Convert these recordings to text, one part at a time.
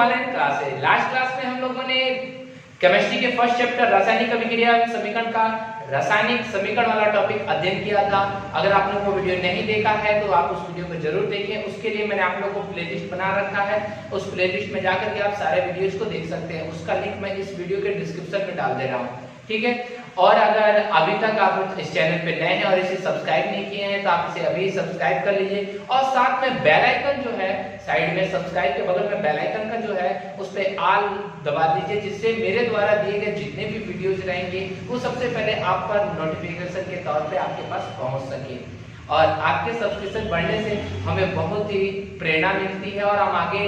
Online class है। Last class में हम लोगों ने केमिस्ट्री के फर्स्ट चैप्टर रासायनिक अभिक्रिया समीकरण का रासायनिक समीकरण वाला टॉपिक अध्ययन किया था। अगर आपने वो वीडियो नहीं देखा है तो आप उस वीडियो को जरूर देखें। उसके लिए मैंने आप लोगों को प्लेलिस्ट बना रखा है, उस प्लेलिस्ट में जाकर के आप सारे वीडियोस को देख सकते हैं। उसका लिंक मैं इस वीडियो के डिस्क्रिप्शन में डाल दे रहा हूँ, ठीक है। और अगर अभी तक आप इस चैनल पे नए हैं और इसे सब्सक्राइब नहीं किए हैं तो आप इसे अभी सब्सक्राइब कर लीजिए और साथ में बेल आइकन जो है साइड में सब्सक्राइब के बगल में बेल आइकन का जो है उस पे ऑल दबा दीजिए, जिससे मेरे द्वारा दिए गए जितने भी वीडियोस रहेंगे वो सबसे पहले आप पर नोटिफिकेशन के तौर पे आपके पास पहुंच सके। और आपके सब्सक्रिप्शन बढ़ने से हमें बहुत ही प्रेरणा मिलती है और हम आगे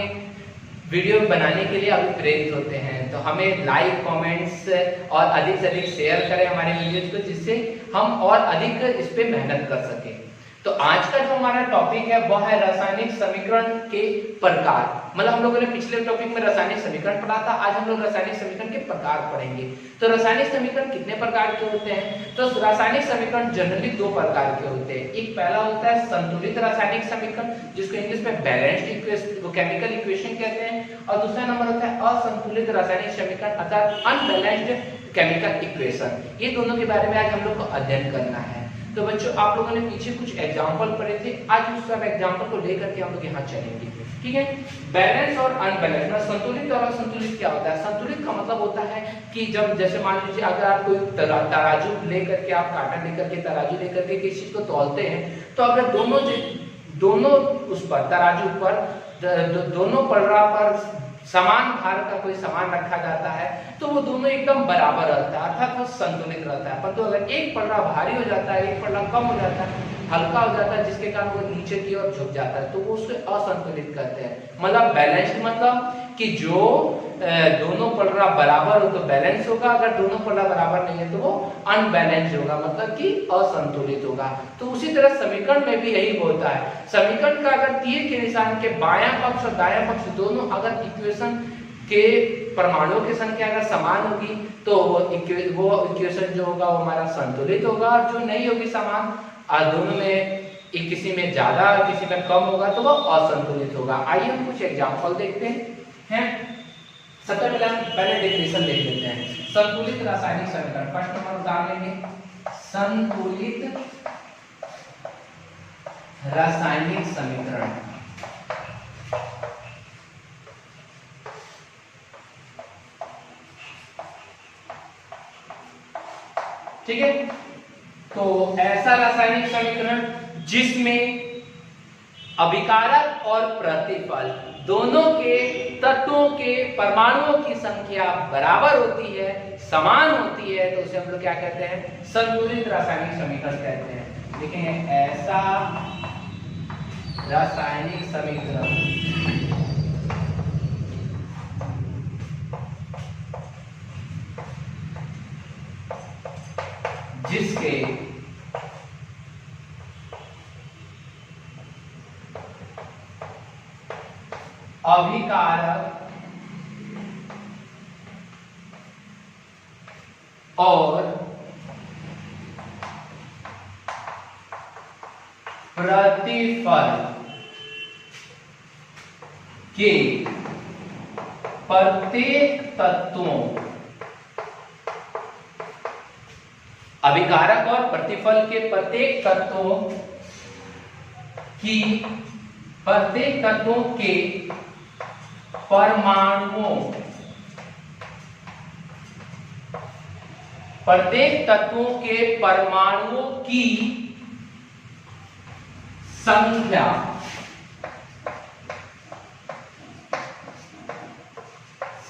वीडियो बनाने के लिए अभी प्रेरित होते हैं। तो हमें लाइक, कमेंट्स और अधिक से अधिक शेयर करें हमारे वीडियोज को, जिससे हम और अधिक इस पे मेहनत कर सकें। तो आज का जो हमारा टॉपिक है वह है रासायनिक समीकरण के प्रकार। मतलब हम लोगों ने पिछले टॉपिक में रासायनिक समीकरण पढ़ा था, आज हम लोग रासायनिक समीकरण के प्रकार पढ़ेंगे। तो रासायनिक समीकरण कितने प्रकार के होते हैं? तो रासायनिक समीकरण जनरली दो प्रकार के होते हैं। एक पहला होता है संतुलित रासायनिक समीकरण, जिसको इंग्लिश में बैलेंस्ड केमिकल इक्वेशन कहते हैं, और दूसरा नंबर होता है असंतुलित रासायनिक समीकरण अर्थात अनबैलेंस्ड केमिकल इक्वेशन। ये दोनों के बारे में आज हम लोग को अध्ययन करना है। तो बच्चों, आप लोगों ने पीछे कुछ एग्जांपल पढ़े थे, आज उस सब एग्जांपल को लेकर के हम लोग यहाँ चलेंगे, ठीक है। बैलेंस और अनबैलेंस, संतुलित और असंतुलित क्या होता है? संतुलित का मतलब होता है कि जब जैसे मान लीजिए अगर आप कोई तराजू लेकर के, आप कांटा लेकर के, तराजू लेकर के किसी चीज को तौलते हैं, तो अगर दोनों उस पर तराजू पर दोनों पलड़ा पर समान भार का कोई सामान रखा जाता है तो वो दोनों एकदम बराबर रहता है, अर्थात वो संतुलित रहता है। परंतु अगर एक पलड़ा भारी हो जाता है, एक पलड़ा कम हो जाता है, हल्का हो जाता है, जिसके कारण वो नीचे की ओर झुक जाता है, तो वो उसे असंतुलित कहते हैं। मतलब बैलेंस्ड मतलब कि जो दोनों पलड़ा बराबर हो तो बैलेंस होगा, अगर दोनों पलड़ा बराबर नहीं है तो वो अनबैलेंस्ड होगा, मतलब कि असंतुलित होगा। तो उसी तरह समीकरण में भी यही होता है। समीकरण का अगर तीर के निशान के बायां पक्ष और दायां पक्ष दोनों अगर इक्वेशन के परमाणुओं की संख्या अगर समान होगी तो वो इक्वेशन जो होगा वो हमारा संतुलित होगा, और जो नहीं होगी समान, दोनों में किसी में ज्यादा किसी में कम होगा तो वो असंतुलित होगा। आइए हम कुछ एग्जांपल देखते हैं। सबसे पहले डेफिनेशन देख लेते हैं। संतुलित रासायनिक समीकरण, फर्स्ट नंबर उतार लेंगे, संतुलित रासायनिक समीकरण। ठीक है, तो ऐसा रासायनिक समीकरण जिसमें अभिकारक और प्रतिफल दोनों के तत्वों के परमाणुओं की संख्या बराबर होती है, समान होती है, तो उसे हम लोग क्या कहते हैं? संतुलित रासायनिक समीकरण कहते हैं। देखेंगे, ऐसा रासायनिक समीकरण जिसके अभिकारक और प्रतिफल के प्रत्येक तत्वों, अभिकारक और प्रतिफल के प्रत्येक तत्वों की प्रत्येक तत्वों के परमाणुओं, प्रत्येक तत्वों के परमाणुओं की संख्या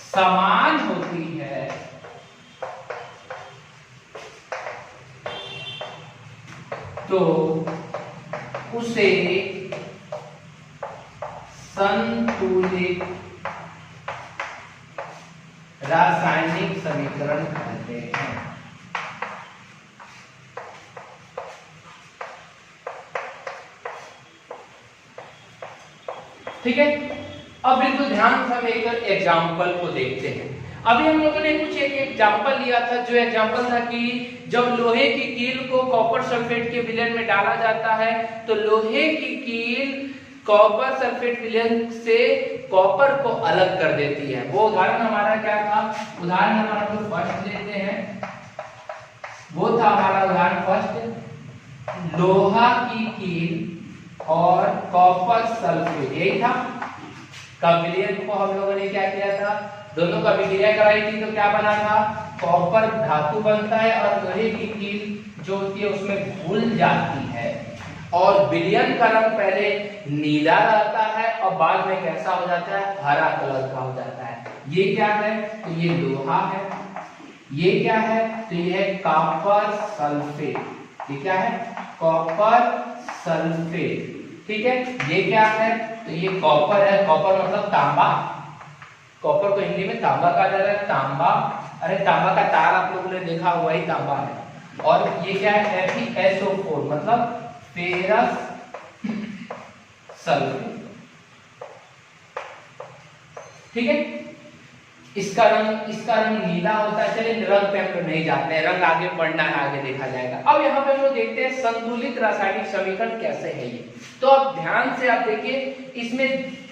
समान होती है, तो उसे संतुलित रासायनिक समीकरण कहते हैं। ठीक है, अब बिल्कुल ध्यान से हम एक एग्जाम्पल को देखते हैं। अभी हम लोगों ने कुछ एक एग्जाम्पल लिया था, जो एग्जाम्पल था कि जब लोहे की कील को कॉपर सल्फेट के विलयन में डाला जाता है तो लोहे की कील कॉपर सल्फेट विलयन से कॉपर को अलग कर देती है। वो उदाहरण हमारा क्या था? उदाहरण हमारा जो फर्स्ट लेते हैं वो था हमारा उदाहरण फर्स्ट, लोहा की कील और कॉपर सल्फेट, यही था। कब विलयन को हम लोगों ने क्या किया था? दोनों का विक्रिया कराई थी तो क्या बना था? कॉपर धातु बनता है और लोहे की कील जो होती है उसमें घुल जाती है और विलयन का रंग पहले नीला रहता है और बाद में कैसा हो जाता है? हरा कलर का हो जाता है। ये क्या है? तो ये लोहा है। ये क्या है? तो ये है कॉपर सल्फेट। ये क्या है? Copper sulphate. ठीक है। ये क्या है? तो ये कॉपर है। कॉपर मतलब तांबा। कॉपर को हिंदी में तांबा कहा जाता है। तांबा, अरे तांबा का तार आप लोगों ने देखा हुआ ही तांबा है। और ये क्या है? FeSO4 मतलब फेरस सल्फेट। ठीक है। इसका रंग नीला होता है। चलिए रंग पे हम लोग नहीं जाते हैं, रंग आगे पढ़ना है, आगे देखा जाएगा। अब यहाँ पे हम लोग देखते हैं संतुलित रासायनिक समीकरण कैसे है ये। तो अब ध्यान से आप देखिए, इसमें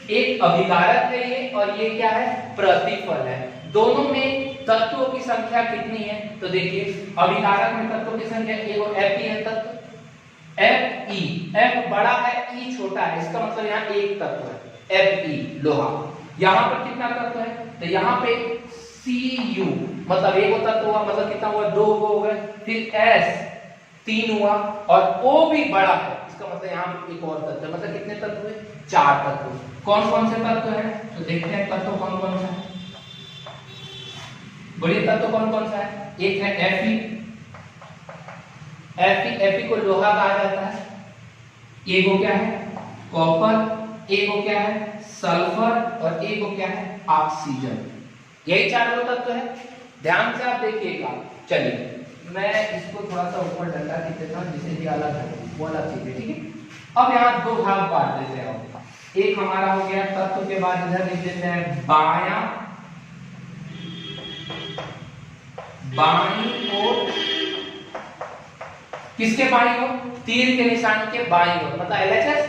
एक अभिकारक है ये और ये क्या है? प्रतिफल है। दोनों में तत्वों की संख्या कितनी है? तो देखिए अभिकारक में तत्वों की संख्या एगो Fe है तत्व, Fe, F बड़ा है, E छोटा है, इसका मतलब यहाँ एक तत्व है Fe लोहा। यहाँ पर कितना तत्व है? तो यहाँ पे Cu मतलब एक तत्व हुआ, मतलब कितना हुआ? 2 हो गए। फिर S 3 हुआ और O भी बड़ा है, इसका मतलब यहाँ पे एक और तत्व है। मतलब कितने तत्व हुए? 4 तत्व। कौन कौन से तत्व हैं? तो देखते हैं तत्व कौन कौन सा है। बड़े तत्व कौन कौन सा है? एक है Fe को लोहा कहा जाता है। एक को क्या है? कॉपर, एक को क्या है? सल्फर और एक को क्या है? ऑक्सीजन। यही 4 तत्व है। ध्यान से आप देखिएगा। चलिए मैं इसको थोड़ा सा ऊपर डंडा खींच देता हूं जिससे कि अलग है, वो अलग चीज है। ठीक है। अब यहाँ 2 भाग बांट देते हैं। एक हमारा हो गया तत्व के बाद इधर लिख देते हैं बायां बाईं ओर। किसके बाईं ओर? तीर के निशान के बाईं ओर, मतलब LHS।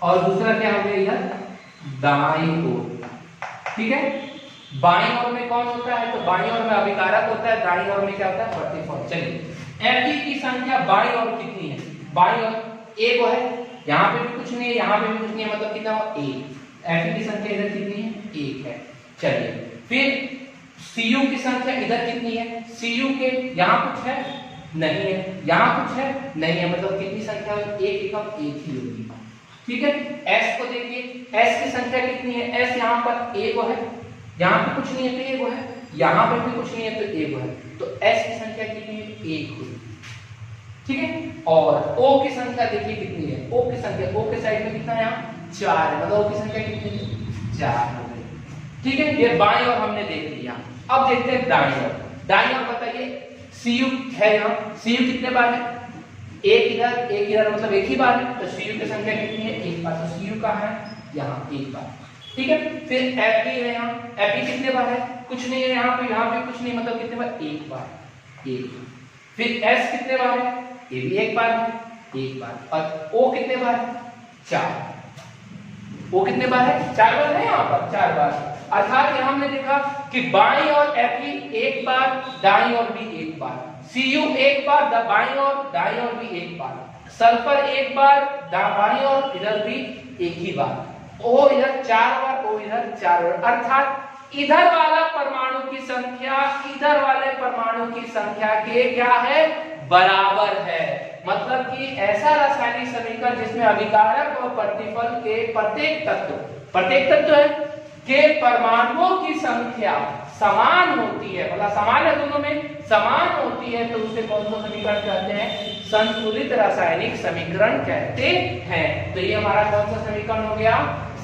और दूसरा क्या हो गया इधर? दाईं ओर। ठीक है। बाईं ओर में कौन होता है? तो बाईं ओर में अभिकारक होता है, दाईं ओर में क्या होता है? प्रतिफल। चलिए Fe की संख्या बाईं ओर कितनी है? बाईं ओर एक है, यहाँ पे भी कुछ नहीं है, यहाँ पे भी कुछ नहीं है, मतलब कितना हुआ? 1। Fe की संख्या इधर कितनी है? 1 है। चलिए फिर Cu की संख्या इधर कितनी है? Cu के यहाँ कुछ है? नहीं है। यहाँ कुछ है? नहीं है। मतलब कितनी संख्या है? 1 एकम 1 ही होगी। ठीक है। S को देखिए, S की संख्या कितनी है? S यहाँ पर 1 है, यहाँ पे कुछ नहीं है तो 1 है, यहाँ पे भी कुछ नहीं है तो 1 है। तो S की संख्या कितनी है? 1 हुई। ठीक है। और O की संख्या देखिए कितनी है? O की संख्या, O के साइड में कितना है? यहाँ 4 है, मतलब O की संख्या कितनी है? 4 हो गई। ठीक है। ये बाईं ओर हमने देख लिया। अब देखते हैं दाईं ओर। दाईं ओर बताइए, Cu है यहाँ, Cu कितने बार है? एक इधर मतलब एक ही बार है। तो Cu की संख्या कितनी है? 1 बार। तो Cu कहाँ है? यहाँ 1 बार। ठीक है। फिर Fe है यहाँ, Fe कितने बार है? कुछ नहीं है यहाँ पे कुछ नहीं, मतलब कितने बार? 1 बार। 1। फिर S कितने बार है? ये भी 1 बार है, 1 बार। और O कितने बार? 4। O कितने बार है? 4 बार है यहाँ पर, 4 बार। अर्थात यहाँ हमने देखा कि बाईं ओर Fe 1 बार, दाईं ओर भी 1 बार। Cu 1 बार, बाईं ओर, दाईं ओर भी 1 बार। सल्फर 1 बार, बाईं ओर, इधर भी 1 ही बार। O इधर 4 बार, O इधर 4 बार। अर्थात इधर वाला परमाणु की संख्या इधर वाले परमाणु की संख्या के क्या है? बराबर है। मतलब कि ऐसा रासायनिक समीकरण जिसमें अभिकारक और प्रतिफल के प्रत्येक तत्व है के परमाणुओं की संख्या समान होती है, मतलब समान है, दोनों में समान होती है, तो उसे कौन सा समीकरण कहते हैं? संतुलित रासायनिक समीकरण कहते हैं। तो ये हमारा कौन सा समीकरण हो गया?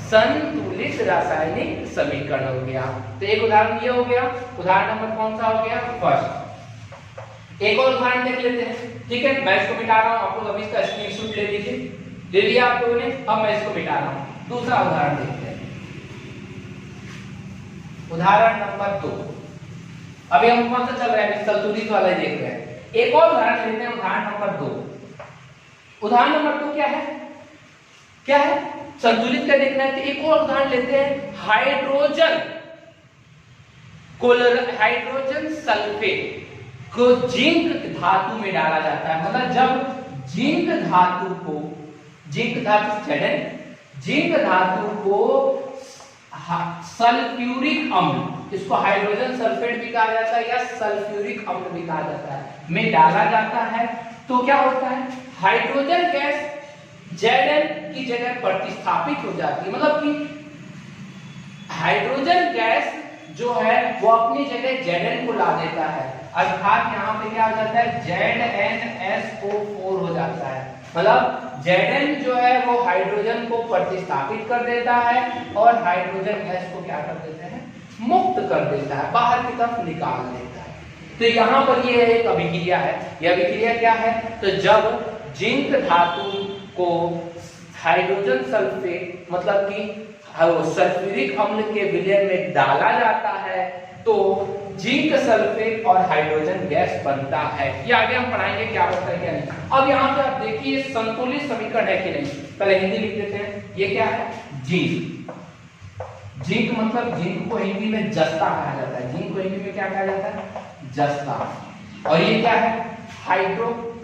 संतुलित रासायनिक समीकरण हो गया। तो एक उदाहरण ये हो गया। उदाहरण नंबर कौन सा हो गया? फर्स्ट। एक और उदाहरण देख लेते हैं। ठीक है। मैं इसको मिटा रहा हूं, आप लोग अभी इसका स्क्रीनशॉट ले लीजिए। ले लिया आप लोगों ने? अब मैं इसको मिटा रहा हूं। दूसरा उदाहरण देखते हैं। उदाहरण नंबर 2। अभी हम कौन सा चल रहा है? संतुलित वाला देख रहे हैं। एक और उदाहरण लेते हैं, उदाहरण नंबर 2। उदाहरण नंबर 2 क्या है? क्या है? संतुलित कर देखना है तो एक और उदाहरण लेते हैं, हाइड्रोजन सल्फेट को जिंक धातु में डाला जाता है। मतलब जब जिंक धातु को सल्फ्यूरिक अम्ल, इसको हाइड्रोजन सल्फेट भी कहा जाता है या सल्फ्यूरिक अम्ल भी कहा जाता है, में डाला जाता है तो क्या होता है, हाइड्रोजन गैस Zn की जगह प्रतिस्थापित हो जाती है। मतलब कि हाइड्रोजन गैस जो है वो अपनी जगह Zn को ला देता है, अर्थात यहाँ पे क्या हो जाता है, ZnSO4 हो जाता है। मतलब Zn जो है वो हाइड्रोजन को प्रतिस्थापित कर देता है और हाइड्रोजन गैस को क्या कर देते हैं, मुक्त कर देता है, बाहर की तरफ निकाल देता है। तो यहाँ पर ये एक अभिक्रिया है। यह अभिक्रिया क्या है, तो जब जिंक धातु को हाइड्रोजन सल्फेट मतलब कि सल्फ्यूरिक अम्ल के विलयन में डाला जाता है तो जिंक सल्फेट और हाइड्रोजन गैस बनता है। ये आगे हम पढ़ाएंगे क्या बनता है क्या नहीं। अब यहाँ पे आप देखिए संतुलित समीकरण है कि नहीं, पहले हिंदी लिख देते हैं। ये क्या है, जिंक। जिंक मतलब जिंक को हिंदी में जस्ता कहा जाता है। जिंक को हिंदी में क्या कहा जाता है, जस्ता। और ये क्या है,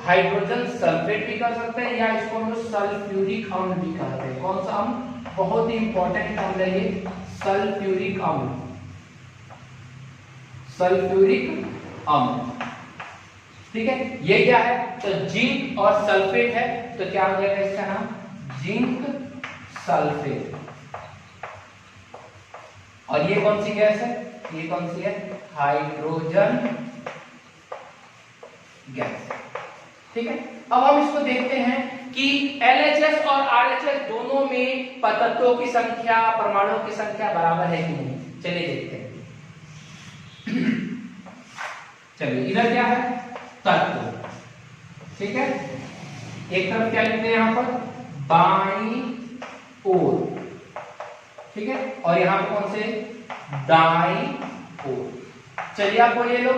हाइड्रोजन सल्फेट भी कर सकते हैं या इसको हम लोग सल्फ्यूरिक अम्ल भी कहते हैं। कौन सा अम्ल, बहुत ही इंपॉर्टेंट अम्ल है ये, सल्फ्यूरिक अम्ल। सल्फ्यूरिक अम्ल, ठीक है। ये क्या है, तो जिंक और सल्फेट है तो क्या हो जाएगा इसका नाम, जिंक सल्फेट। और ये कौन सी गैस है, ये कौन सी है, हाइड्रोजन गैस, ठीक है। अब हम इसको देखते हैं कि LHS और RHS दोनों में तत्वों की संख्या, परमाणुओं की संख्या बराबर है कि नहीं। चलिए देखते हैं। चलिए इधर क्या है, तत्व, ठीक है। एक तरफ क्या लिखते हैं यहाँ पर, बाईं ओर, ठीक है, और यहाँ पर कौन से, दाईं ओर। चलिए आप बोलिए लोग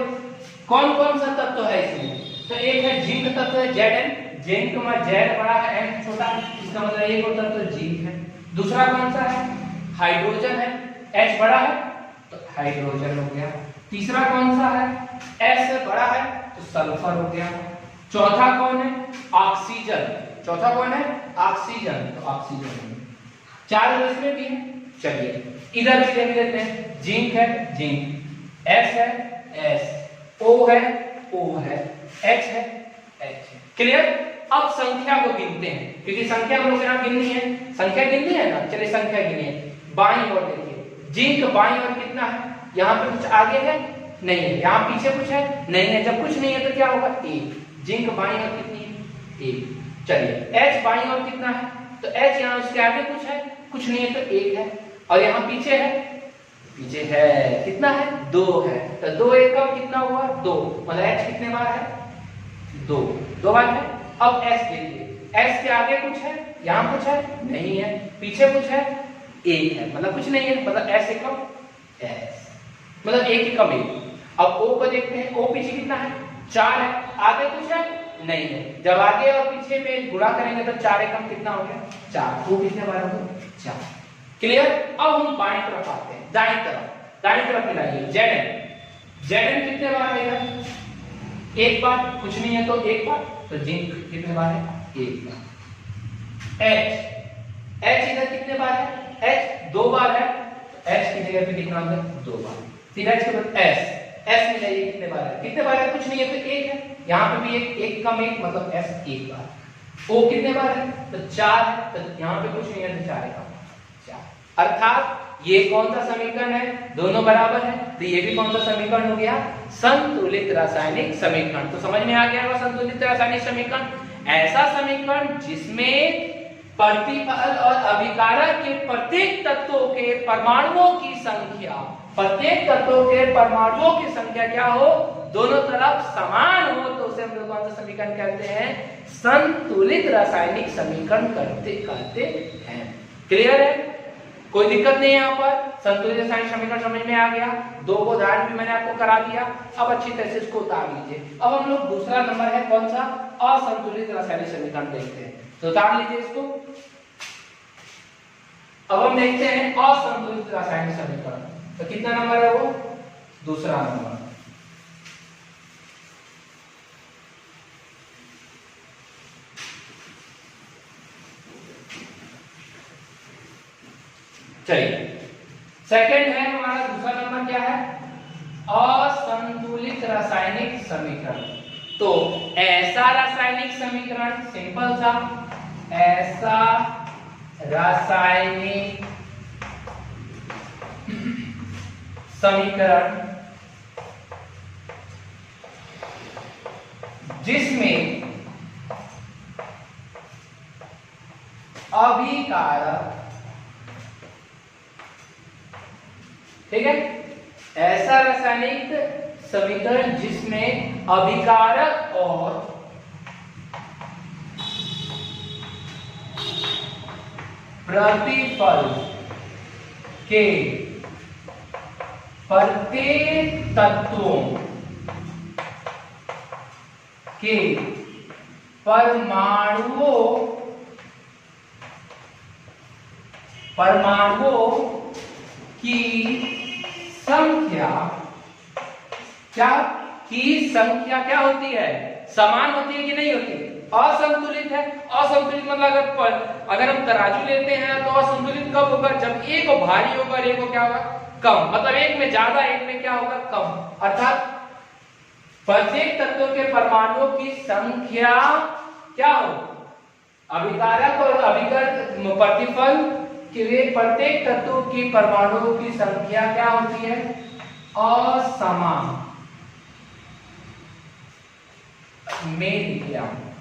कौन कौन सा तत्व है इसमें। तो एक है जिंक तत्व है, Zn, जिंक में Z बड़ा है, N छोटा है, इसका मतलब एक और तत्व जिंक है। दूसरा कौन सा है, हाइड्रोजन है, H बड़ा है तो हाइड्रोजन हो गया। तीसरा कौन सा है, S बड़ा है तो सल्फर हो गया। चौथा कौन है, ऑक्सीजन। चौथा कौन है, ऑक्सीजन, तो ऑक्सीजन। चार इसमें भी है। चलिए इधर भी देख लेते हैं, जिंक है, जिंक, S है, S, O है, O है, H है, H है। क्लियर। अब संख्या को गिनते हैं क्योंकि संख्या हम लोग यहाँ गिननी है, संख्या गिननी है ना। चलिए संख्या गिनिए। बाईं ओर देखिए, जिंक बाईं ओर कितना है, यहाँ पे कुछ आगे है नहीं है, यहाँ पीछे कुछ है नहीं है। जब कुछ नहीं है तो क्या होगा, एक। जिंक बाईं ओर कितनी है, एक। चलिए H बाईं ओर कितना है, तो H यहाँ उसके आगे कुछ नहीं है तो एक है। और यहाँ पीछे है, पीछे है कितना है, दो है। तो दो एक का कितना हुआ, दो। मतलब H कितने बार है, दो बार है। अब S देखिए, S के आगे कुछ है, यहाँ कुछ है नहीं है, पीछे कुछ है एक है, मतलब कुछ नहीं है। मतलब S एकम S, मतलब एक एकम एक। अब O को देखते हैं, O पीछे कितना है, चार है, आगे कुछ है नहीं है। जब आगे और पीछे में गुणा करेंगे तो चार एकम कितना हो गया, चार। O कितने बार हो गया, चार। क्लियर। अब हम बाएं तरफ आते हैं, दाएं तरफ मिलाइए। Zn कितने बार आएगा, एक बार, कुछ नहीं है तो एक बार। तो जिंक कितने बार है, एक बार। H इधर कितने बार है, H दो बार है, तो H की जगह पे कितना होगा, दो बार। फिर H के बाद S मिलाइए, कितने बार है, कितने बार है, कुछ नहीं है तो एक है, यहाँ पे भी एक कम एक, मतलब S एक बार। O कितने बार है, तो चार है, तो यहाँ पे कुछ नहीं है तो चार का चार। अर्थात ये कौन सा समीकरण है, दोनों बराबर है, तो ये भी कौन सा समीकरण हो गया, संतुलित रासायनिक समीकरण। तो समझ में आ गया होगा संतुलित रासायनिक समीकरण, ऐसा समीकरण जिसमें प्रतिफल और अभिकारक के प्रत्येक तत्वों के परमाणुओं की संख्या, प्रत्येक तत्वों के परमाणुओं की संख्या क्या हो, दोनों तरफ समान हो, तो उसे हम लोग कौन सा समीकरण कहते हैं, संतुलित रासायनिक समीकरण कहते हैं। क्लियर है, कोई दिक्कत नहीं है यहाँ पर। संतुलित रासायनिक समीकरण समझ में आ गया, दो को उदाहरण भी मैंने आपको करा दिया। अब अच्छी तरह से इसको उतार लीजिए। अब हम लोग दूसरा नंबर है कौन सा, असंतुलित रासायनिक समीकरण देखते हैं। तो उतार लीजिए इसको। अब हम देखते हैं असंतुलित रासायनिक समीकरण। तो कितना नंबर है वो? दूसरा नंबर। चलिए सेकंड है हमारा, दूसरा नंबर क्या है? असंतुलित रासायनिक समीकरण। तो ऐसा रासायनिक समीकरण, सिंपल सा, ऐसा रासायनिक समीकरण जिसमें अभिकारक, ठीक है, ऐसा रासायनिक समीकरण जिसमें अभिकारक और प्रतिफल के प्रत्येक तत्वों के परमाणुओं की संख्या क्या होती है? समान होती है कि नहीं होती? असंतुलित है। असंतुलित मतलब अगर हम तराजू लेते हैं तो असंतुलित कब होगा? जब एक भारी होगा और एक को क्या होगा? कम। मतलब एक में ज्यादा, एक में क्या होगा? कम। अर्थात प्रत्येक तत्व के परमाणुओं की संख्या क्या हो? अभिकारक और अभिकर्षक प्रतिफल के प्रत्येक तत्व की परमाणुओं की संख्या क्या होती है? असमान।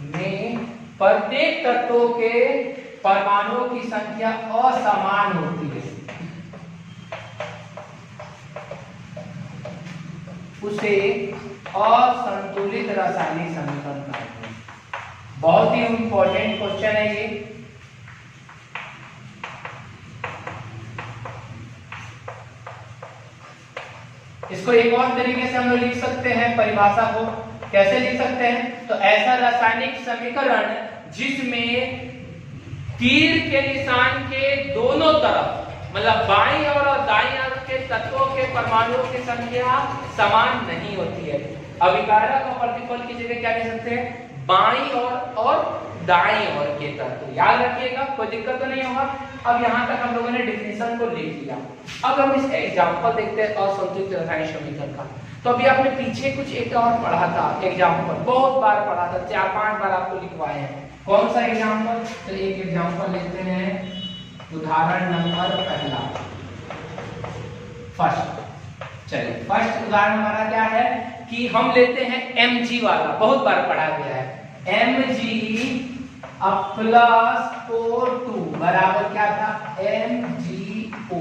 में प्रत्येक तत्वों के परमाणुओं की संख्या असमान होती है, उसे असंतुलित रासायनिक समीकरण कहते हैं। बहुत ही इंपॉर्टेंट क्वेश्चन है ये। इसको एक और तरीके से हम लोग लिख सकते हैं, परिभाषा को कैसे लिख सकते हैं? तो ऐसा रासायनिक समीकरण जिसमें तीर के निशान के दोनों तरफ, मतलब बाईं और दाईं ओर के तत्वों के परमाणुओं की संख्या समान नहीं होती है। अभिकारक और प्रतिफल की जगह क्या लिख सकते हैं? बाईं और दाईं ओर के तत्व। याद रखिएगा, कोई दिक्कत तो नहीं होगा। अब यहाँ तक हम लोगों ने डिफिनेशन को लिख लिया। अब हम इस एग्जांपल देखते हैं असंतुलित रासायनिक समीकरण का। तो अभी आपने पीछे कुछ एक और पढ़ा था एग्जांपल, बहुत बार पढ़ा था, 4-5 बार आपको लिखवाए हैं। कौन सा एग्जांपल? तो एक एग्जांपल लेते हैं, उदाहरण नंबर पहला, फर्स्ट। चलिए फर्स्ट उदाहरण हमारा क्या है कि हम लेते हैं mg वाला, बहुत बार पढ़ा गया है। mg प्लस O2 बराबर क्या था? MgO।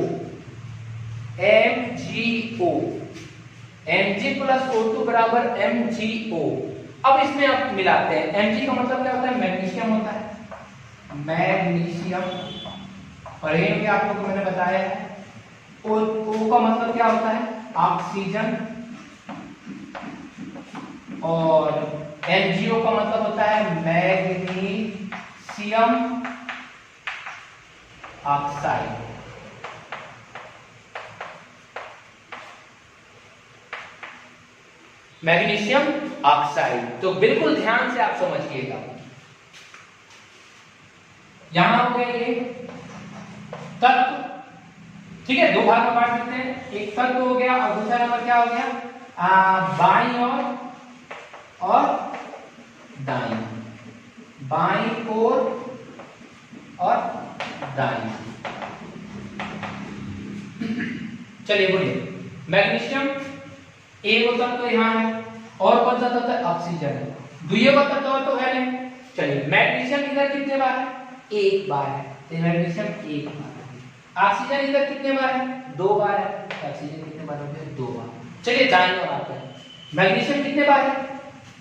mg प्लस O2 बराबर MgO। अब इसमें आप मिलाते हैं। mg का मतलब क्या होता है? मैग्नीशियम होता है, मैग्नीशियम। और ये भी आप लोगों को मैंने बताया है। O का मतलब क्या होता है? ऑक्सीजन। और MgO का मतलब होता है मैग्नीशियम ऑक्साइड। Magnesium oxide. तो बिल्कुल ध्यान से आप समझिएगा। यहां हो गए ये तत्व, ठीक है, दो भाग में बांट देते हैं। एक तत्व हो गया और दूसरा नंबर क्या हो गया? बाईं और दाईं, बाईं ओर और दाईं। चलिए बोलिए, मैग्नीशियम एक तत्व तो यहाँ है और कौन सा तत्व है? ऑक्सीजन है। द्वितीय तत्व तो है नहीं। चलिए मैग्नीशियम इधर कितने बार है? एक बार है, तो मैग्नीशियम एक बार है। ऑक्सीजन इधर कितने बार है? दो बार है। ऑक्सीजन कितने बार होते हैं? दो बार। चलिए दाईं ओर आते हैं। मैग्नीशियम कितने बार है?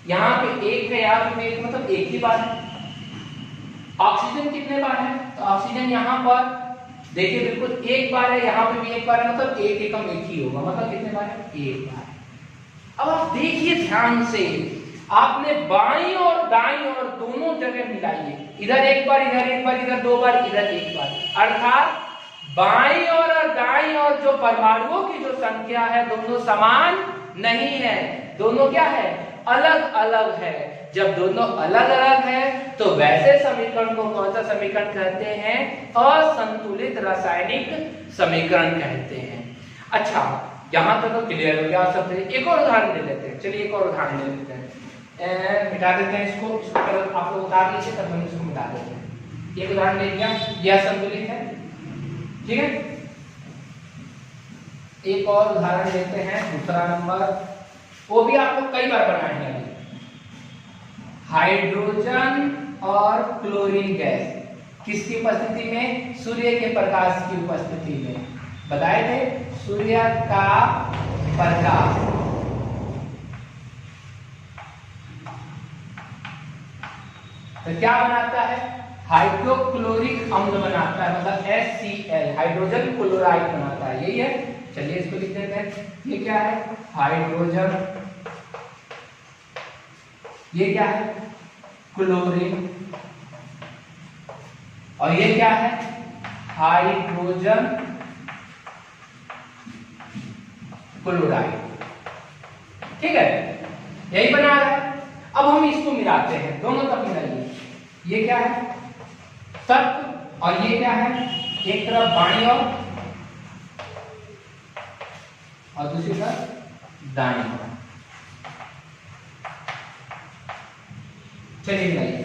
यहाँ पे एक है, यहाँ पे एक, मतलब एक ही बार है। ऑक्सीजन कितने बार है? तो ऑक्सीजन यहाँ पर देखिए बिल्कुल एक बार है, यहाँ पे भी एक बार है, मतलब एक एकम एक ही होगा, मतलब कितने बार है? एक बार। अब आप देखिए ध्यान से, आपने बाईं और दाईं और दोनों जगह मिलाइए। इधर एक बार, इधर एक बार, इधर दो बार, इधर एक बार। अर्थात बाईं ओर और दाईं ओर जो परमाणुओं की जो संख्या है दोनों समान नहीं है, दोनों क्या है, अलग अलग है। जब दोनों अलग अलग है तो वैसे समीकरण को कौन सा समीकरण कहते हैं, असंतुलित रासायनिक समीकरण कहते हैं। अच्छा, यहां तक तो क्लियर हो गया। आप सब एक और उदाहरण ले लेते हैं, चलिए एक और उदाहरण ले लेते हैं, मिटा देते हैं इसको आप लोग उतार लीजिए, तब हम इसको मिटा देते हैं। एक उदाहरण ले लिया, यह संतुलित है, ठीक है। एक और उदाहरण लेते हैं, दूसरा नंबर, वो भी आप लोग कई बार बनाए हैं। हाइड्रोजन और क्लोरीन गैस किसकी उपस्थिति में, सूर्य के प्रकाश की उपस्थिति में, बताए थे सूर्य का प्रकाश तो क्या बनाता है, हाइड्रोक्लोरिक अम्ल बनाता है, मतलब HCl, हाइड्रोजन क्लोराइड बनाता है, यही है। चलिए इसको लिख देते हैं, ये क्या है, हाइड्रोजन, ये क्या है, क्लोरीन, और ये क्या है, हाइड्रोजन क्लोराइड, ठीक है, यही बना रहा है। अब हम इसको मिलाते हैं, दोनों तक मिलाइए। ये क्या है, तत्व, और ये क्या है, एक तरफ बाईं ओर और दूसरी तरफ दाईं ओर। चलिए मिलाइए,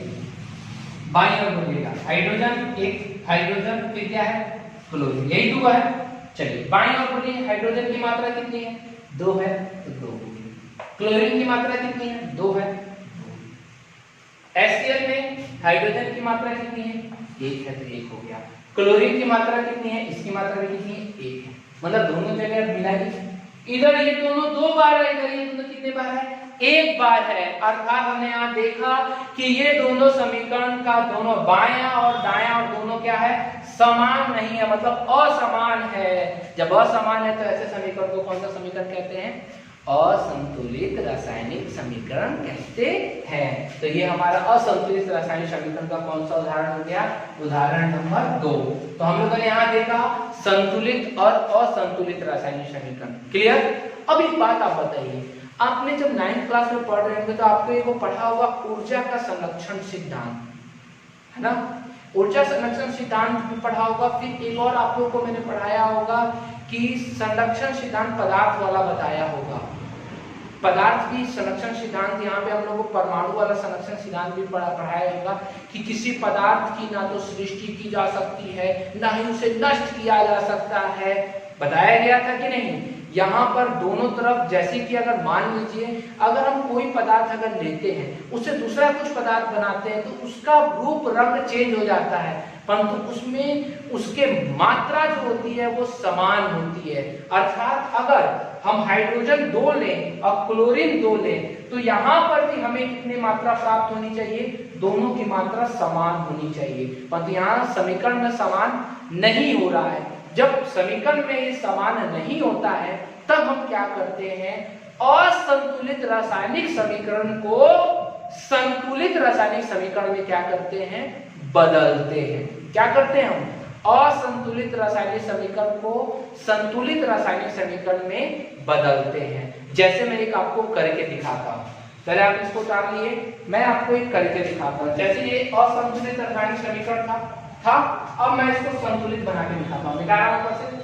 बाईं ओर बोलिएगा हाइड्रोजन, एक हाइड्रोजन, फिर क्या है, क्लोरीन, यही दो है। चलिए बाईं ओर बोलिए, हाइड्रोजन की मात्रा कितनी है, 2 है, तो 2। क्लोरीन की मात्रा कितनी है, 2 है। HCl में हाइड्रोजन की मात्रा कितनी है, 1 है, तो 1 हो गया। क्लोरीन की मात्रा कितनी है, इसकी मात्रा भी कितनी है, 1 है, मतलब दोनों जगह मिलाइए। इधर ये दोनों 2 बार है, इधर ये दोनों कितने बार है, 1 बार है। अर्थात हमने यहाँ देखा कि ये दोनों समीकरण का दोनों बायां और दायां और दोनों क्या है, समान नहीं है, मतलब असमान है। जब असमान है तो ऐसे समीकरण को कौन सा समीकरण कहते हैं, असंतुलित रासायनिक समीकरण कहते हैं। तो ये हमारा असंतुलित रासायनिक समीकरण का कौन सा उदाहरण हो गया, उदाहरण नंबर 2। तो हम लोगों ने यहाँ देखा संतुलित और असंतुलित रासायनिक समीकरण, क्लियर। अब एक बात आप बताइए, आपने जब 9th क्लास में पढ़ रहे होंगे तो आपको ये वो पढ़ा होगा ऊर्जा का संरक्षण सिद्धांत, है ना, ऊर्जा संरक्षण सिद्धांत भी पढ़ा होगा। फिर एक और आप लोगों को मैंने पढ़ाया होगा कि संरक्षण सिद्धांत पदार्थ वाला बताया होगा, पदार्थ भी संरक्षण सिद्धांत, यहाँ पे हम लोग को परमाणु वाला संरक्षण सिद्धांत भी पढ़ाया होगा कि किसी पदार्थ की ना तो सृष्टि की जा सकती है, ना ही उसे नष्ट किया जा सकता है, बताया गया था कि नहीं। यहाँ पर दोनों तरफ, जैसे कि अगर मान लीजिए अगर हम कोई पदार्थ अगर लेते हैं उससे दूसरा कुछ पदार्थ बनाते हैं तो उसका रूप रंग चेंज हो जाता है, परंतु उसमें उसके मात्रा जो होती है वो समान होती है। अर्थात अगर हम हाइड्रोजन 2 लें और क्लोरीन 2 लें तो यहाँ पर भी हमें कितनी मात्रा प्राप्त होनी चाहिए, दोनों की मात्रा समान होनी चाहिए, परंतु यहाँ समीकरण में समान नहीं हो रहा है। जब समीकरण में ये समान नहीं होता है तब हम क्या करते हैं, असंतुलित रासायनिक समीकरण को संतुलित रासायनिक समीकरण में क्या करते हैं, बदलते हैं। क्या करते हैं हम, असंतुलित रासायनिक समीकरण को संतुलित रासायनिक समीकरण में बदलते हैं। जैसे मैं एक आपको करके दिखाता हूं, पहले आप इसको उतार लिए, मैं आपको एक करके दिखाता हूं। जैसे ये असंतुलित रासायनिक समीकरण था, अब मैं इसको संतुलित बना के दिखाता हूं। निकाला ऊपर से,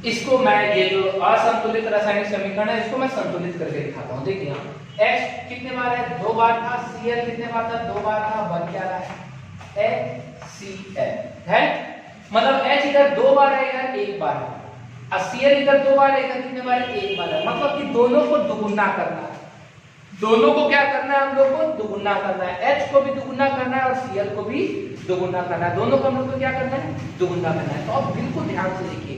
इसको मैं, ये जो असंतुलित रासायनिक समीकरण है इसको मैं संतुलित करके दिखाता हूं। देखिए H कितने बार है, 2 बार था, Cl कितने बार था, 2 बार था, बन क्या रहा है, HCl है, मतलब H इधर 2 बार है, इधर 1 बार है, Cl इधर 2 बार है, इधर कितने बार है, 1 बार है, मतलब कि दोनों को दुगुना करना है। दोनों को क्या करना है, हम लोग को दुगुना करना है, H को भी दुगुना करना है और Cl को भी दुगुना करना है, दोनों को हम लोग को क्या करना है, दुगुना करना है। तो अब बिल्कुल ध्यान से देखिए,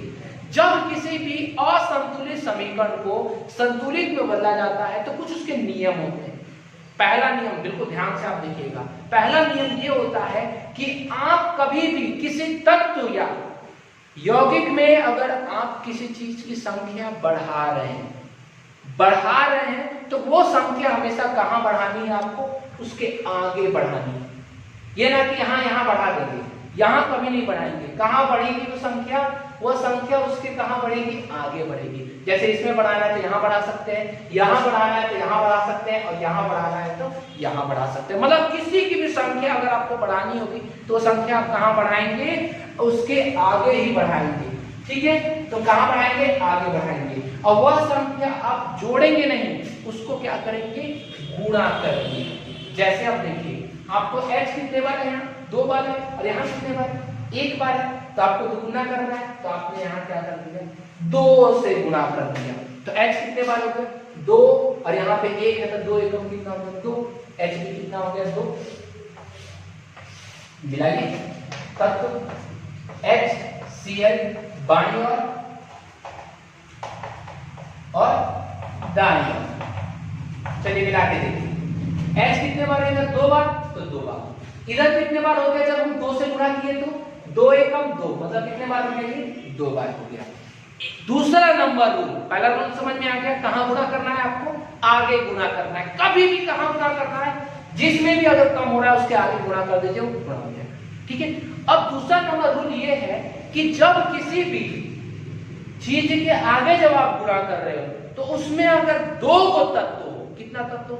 जब किसी भी असंतुलित समीकरण को संतुलित में बदला जाता है तो कुछ उसके नियम होते हैं। पहला नियम, बिल्कुल ध्यान से आप देखिएगा, पहला नियम ये होता है कि आप कभी भी किसी तत्व या यौगिक में अगर आप किसी चीज की संख्या बढ़ा रहे हैं, बढ़ा रहे हैं तो वो संख्या हमेशा कहाँ बढ़ानी है आपको, उसके आगे बढ़ानी है। ये ना कि यहाँ बढ़ा देंगे, यहाँ कभी नहीं बढ़ाएंगे। कहाँ बढ़ेगी वो संख्या उसके कहाँ बढ़ेगी, आगे बढ़ेगी। जैसे इसमें बढ़ाना है तो यहाँ बढ़ा सकते हैं, यहाँ बढ़ाना है तो यहाँ बढ़ा सकते हैं, और यहाँ बढ़ाना है तो यहाँ बढ़ा सकते हैं। मतलब किसी की भी संख्या अगर आपको बढ़ानी होगी तो संख्या आप कहाँ बढ़ाएंगे, उसके आगे ही बढ़ाएंगे। ठीक है, तो कहाँ बढ़ाएंगे, आगे बढ़ाएंगे। और वह संख्या आप जोड़ेंगे नहीं, उसको क्या करेंगे, गुणा करेंगे। जैसे आप देखिए, आपको h कितने बार है, यहाँ 2 बार है, और यहाँ कितने बार, 1 बार है। तो आपको दुगुना करना है, तो आपने यहाँ क्या कर दिया, 2 से गुणा कर दिया। तो h कितने बार हो गया, 2, और यहाँ पे 1 है तो 2 एकम कितना हो गया, 2। h भी कितना हो गया, 2। मिलाइए तत्व HCl बाईं और दाईं ओर। चलिए मिला के देखिए, h कितने बार है, 2 बार, तो 2 बार। इधर कितने बार हो गया, जब हम 2 से गुणा किए तो 2 एकम 2, मतलब कितने बार हो गया, 2 बार हो गया। दूसरा नंबर रूल, पहला रूल समझ में आ गया, कहां गुणा करना है आपको, आगे गुणा करना है। कभी भी कहां गुणा करना है, जिसमें भी अगर कम हो रहा है उसके आगे गुणा कर दीजिए, वो गुणा हो जाएगा। ठीक है, अब दूसरा नंबर रूल ये है कि जब किसी भी चीज के आगे जब आप गुणा कर रहे हो तो उसमें अगर 2 को तत्व हो, कितना तत्व,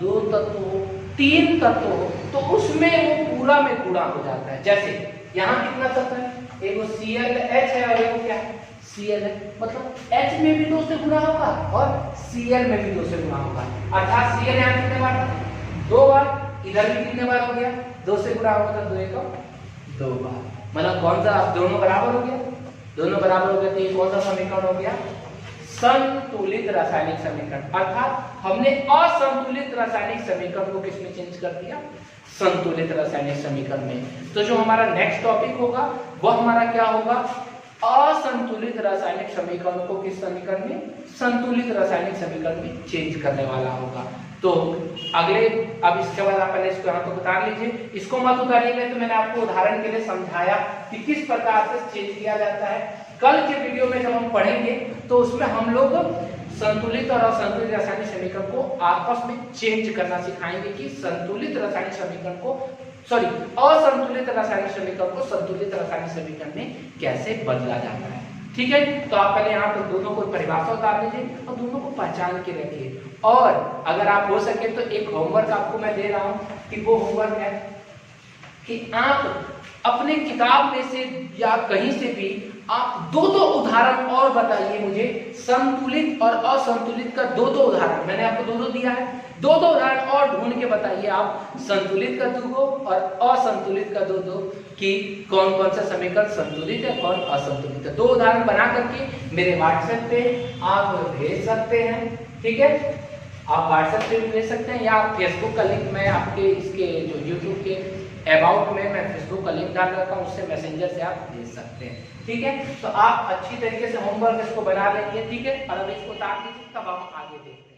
2 तत्व हो, 3 तत्व हो, तो उसमें वो पूरा में गुणा हो जाता है। जैसे यहाँ कितना तत्व है, एक ClH है और एक क्या है, Cl है। मतलब H में भी 2 से गुणा होगा और Cl में भी 2 से गुणा होगा। अर्थात Cl यहाँ कितने बार था, 2 बार। इधर भी कितने बार हो गया, 2 से गुणा होगा तो 2 एकम 2 बार। मतलब कौन सा, दोनों बराबर हो गया, दोनों बराबर हो गए तो ये कौन सा समीकरण हो गया, संतुलित रासायनिक समीकरण। अर्थात हमने असंतुलित रासायनिक समीकरण को किसमें चेंज कर दिया, संतुलित रासायनिक समीकरण में। तो जो हमारा नेक्स्ट टॉपिक होगा वह हमारा क्या होगा, असंतुलित रासायनिक समीकरण को किस समीकरण में, संतुलित रासायनिक समीकरण में चेंज करने वाला होगा। तो अगले, अब इसके बाद आप पहले इसको यहाँ तो उतार लीजिए, इसको मत उतारिएगा। तो मैंने आपको उदाहरण के लिए समझाया कि किस प्रकार से चेंज किया जाता है। कल के वीडियो में जब हम पढ़ेंगे तो उसमें हम लोग संतुलित और असंतुलित रासायनिक समीकरण को आपस में चेंज करना सिखाएंगे कि संतुलित रासायनिक समीकरण को, सॉरी, असंतुलित रासायनिक समीकरण को संतुलित रासायनिक समीकरण में कैसे बदला जाता है। ठीक है, तो आप पहले यहाँ पर दोनों को परिभाषा उतार लीजिए और दोनों को पहचान के रखिए। और अगर आप हो सके तो एक होमवर्क आपको मैं दे रहा हूँ कि वो होमवर्क है कि आप अपने किताब में से या कहीं से भी आप 2-2 उदाहरण और बताइए मुझे, संतुलित और असंतुलित का 2-2 उदाहरण। मैंने आपको 2-2 दिया है, 2-2 उदाहरण और ढूंढ के बताइए आप, संतुलित का 2 और असंतुलित का 2-2, कि कौन कौन सा समीकरण संतुलित है, कौन असंतुलित है। 2 उदाहरण बना करके मेरे व्हाट्सएप पे आप भेज सकते हैं। ठीक है, आप व्हाट्सएप पे भी भेज सकते हैं, या आप फेसबुक का लिंक मैं आपके इसके जो यूट्यूब के अबाउट में मैं फेसबुक का लिंक डाल रखा हूँ, उससे मैसेंजर से आप भेज सकते हैं। ठीक है, तो आप अच्छी तरीके से होमवर्क इसको बना लेंगे। ठीक है, और अब इसको उतार दीजिए, तब हम आगे देखते हैं।